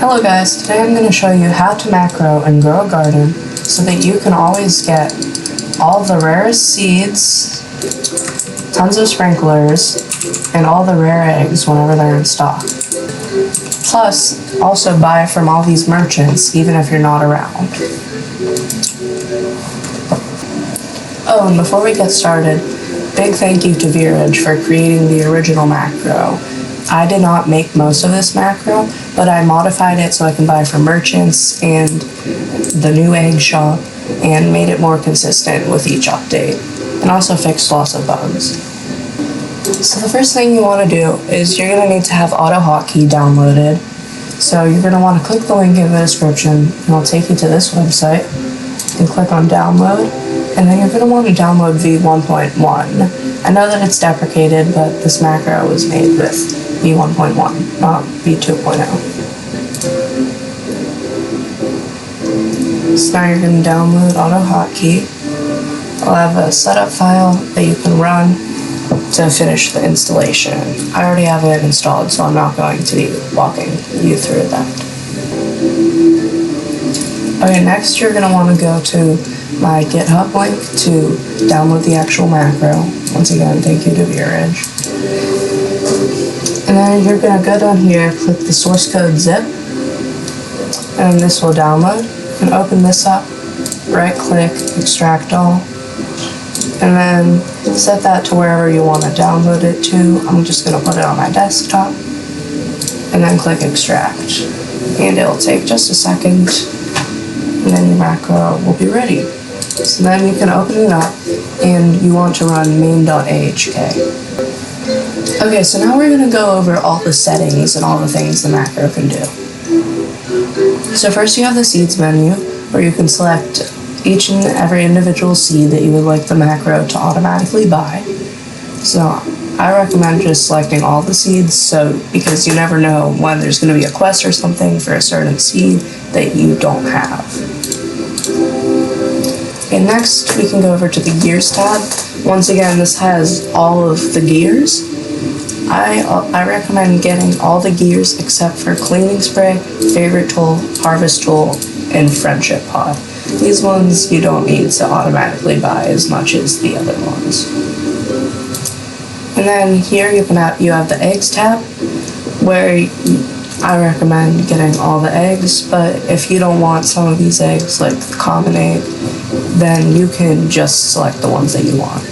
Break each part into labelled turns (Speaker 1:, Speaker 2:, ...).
Speaker 1: Hello guys, today I'm going to show you how to macro and grow a garden so that you can always get all the rarest seeds, tons of sprinklers, and all the rare eggs whenever they're in stock. Plus, also buy from all these merchants even if you're not around. Oh, and before we get started, big thank you to Viraj for creating the original macro. I did not make most of this macro, but I modified it so I can buy from merchants and the new egg shop and made it more consistent with each update, and also fixed lots of bugs. So the first thing you want to do is you're going to need to have AutoHotkey downloaded. So you're going to want to click the link in the description and it'll take you to this website and click on download, and then you're going to want to download v1.1. I know that it's deprecated, but this macro was made with v1.1, not v2.0. So now you're going to download AutoHotkey. I'll have a setup file that you can run to finish the installation. I already have it installed, so I'm not going to be walking you through that. Okay, next you're going to want to go to my GitHub link to download the actual macro. Once again, thank you to Viraj. And then you're going to go down here, click the source code zip, and this will download. You can open this up, right click, extract all, and then set that to wherever you want to download it to. I'm just going to put it on my desktop, and then click extract. And it'll take just a second, and then your macro will be ready. So then you can open it up, and you want to run main.ahk. Okay, so now we're going to go over all the settings and all the things the macro can do. So first you have the seeds menu, where you can select each and every individual seed that you would like the macro to automatically buy. So I recommend just selecting all the seeds, because you never know when there's going to be a quest or something for a certain seed that you don't have. Okay, next we can go over to the gears tab. Once again, this has all of the gears. I recommend getting all the gears except for cleaning spray, favorite tool, harvest tool, and friendship pod. These ones you don't need to automatically buy as much as the other ones. And then here you have the eggs tab, where I recommend getting all the eggs, but if you don't want some of these eggs, like the common egg, then you can just select the ones that you want.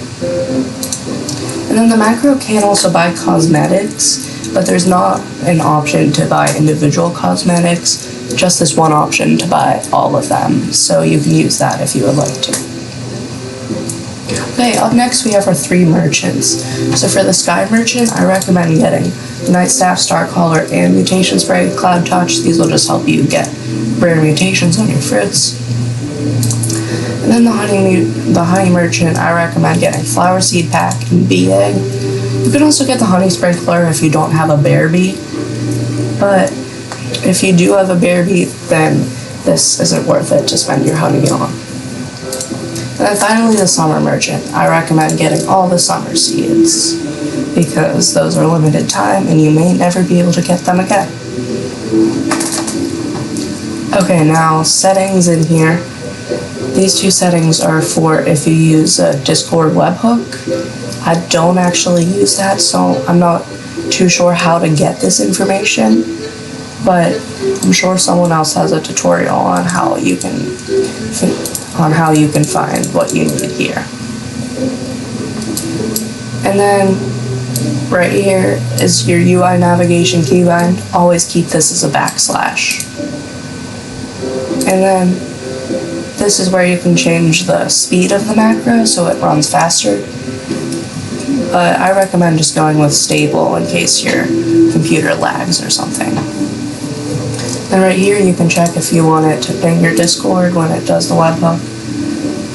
Speaker 1: And then the macro can also buy cosmetics, but there's not an option to buy individual cosmetics, just this one option to buy all of them, so you can use that if you would like to. Okay, up next we have our 3 merchants. So for the Sky Merchant, I recommend getting Nightstaff, Starcaller, and Mutation Spray, Cloud Touch. These will just help you get rare mutations on your fruits. And then the Honey Merchant, I recommend getting Flower Seed Pack and Bee Egg. You can also get the Honey Sprinkler if you don't have a Bear Bee, but if you do have a Bear Bee, then this isn't worth it to spend your honey on. And then finally the Summer Merchant. I recommend getting all the summer seeds, because those are limited time and you may never be able to get them again. Okay, now settings in here. These 2 settings are for if you use a Discord webhook. I don't actually use that, so I'm not too sure how to get this information, but I'm sure someone else has a tutorial on how you can find what you need here. And then right here is your UI navigation keybind. Always keep this as a backslash. And then this is where you can change the speed of the macro so it runs faster. But I recommend just going with stable in case your computer lags or something. And right here you can check if you want it to ping your Discord when it does the webhook.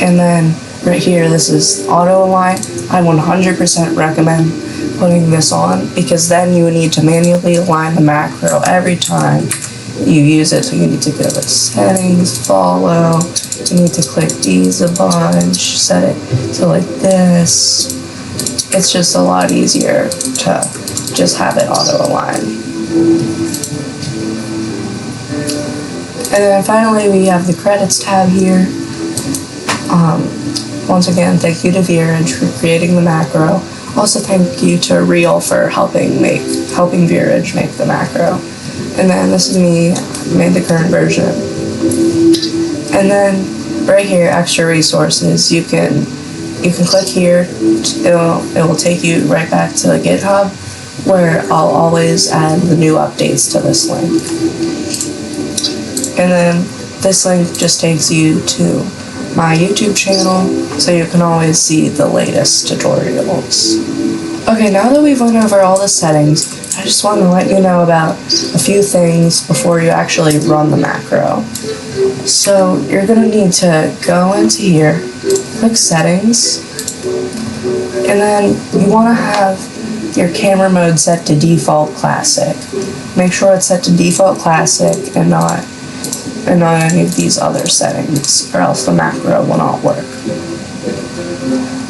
Speaker 1: And then right here, this is auto align. I 100% recommend putting this on, because then you would need to manually align the macro every time you use it. So you need to go to settings, follow, you need to click these a bunch, set it to like this. It's just a lot easier to just have it auto align. And then finally we have the credits tab here. Once again, thank you to Virage for creating the macro. Also thank you to Real for helping Virage make the macro. And then this is me, made the current version. And then right here, extra resources, you can click here, it will take you right back to the GitHub, where I'll always add the new updates to this link. And then this link just takes you to my YouTube channel, so you can always see the latest tutorials. Okay, now that we've went over all the settings, I just want to let you know about a few things before you actually run the macro. So you're going to need to go into here, click settings, and then you want to have your camera mode set to default classic. Make sure it's set to default classic and not any of these other settings, or else the macro will not work.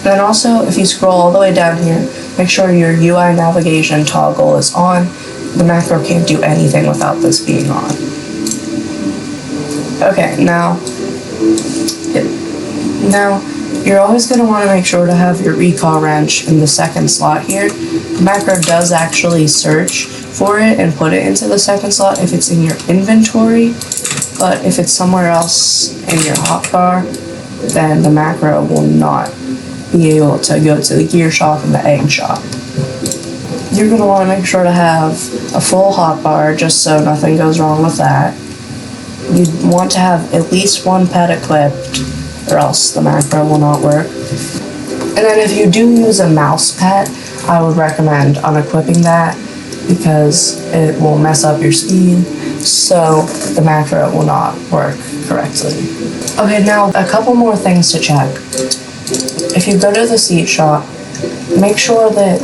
Speaker 1: Then also, if you scroll all the way down here, make sure your UI navigation toggle is on. The macro can't do anything without this being on. Okay, now you're always going to want to make sure to have your recall wrench in the second slot here. The macro does actually search for it and put it into the second slot if it's in your inventory, but if it's somewhere else in your hotbar, then the macro will not be able to go to the gear shop and the egg shop. You're going to want to make sure to have a full hotbar just so nothing goes wrong with that. You'd want to have at least one pet equipped, or else the macro will not work. And then if you do use a mouse pet, I would recommend unequipping that, because it will mess up your speed, so the macro will not work correctly. Okay, now a couple more things to check. If you go to the seat shop, make sure that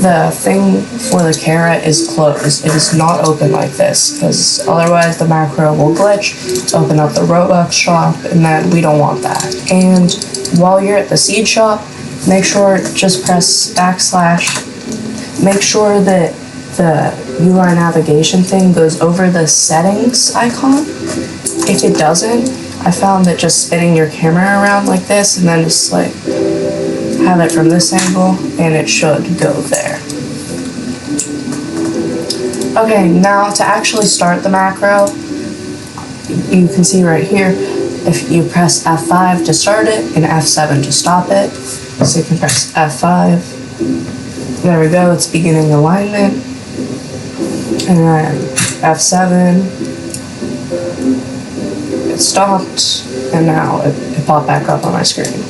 Speaker 1: the thing for the carrot is closed. It is not open like this, because otherwise the macro will glitch, open up the Robux shop, and then we don't want that. And while you're at the seed shop, make sure, just press backslash, make sure that the UI navigation thing goes over the settings icon. If it doesn't, I found that just spinning your camera around like this and then just like have it from this angle, and it should go there. Okay, now to actually start the macro, you can see right here, if you press F5 to start it and F7 to stop it, so you can press F5, there we go, it's beginning alignment, and then F7, it stopped, and now it popped back up on my screen.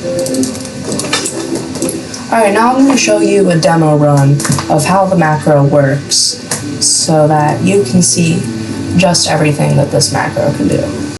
Speaker 1: Alright, now I'm going to show you a demo run of how the macro works so that you can see just everything that this macro can do.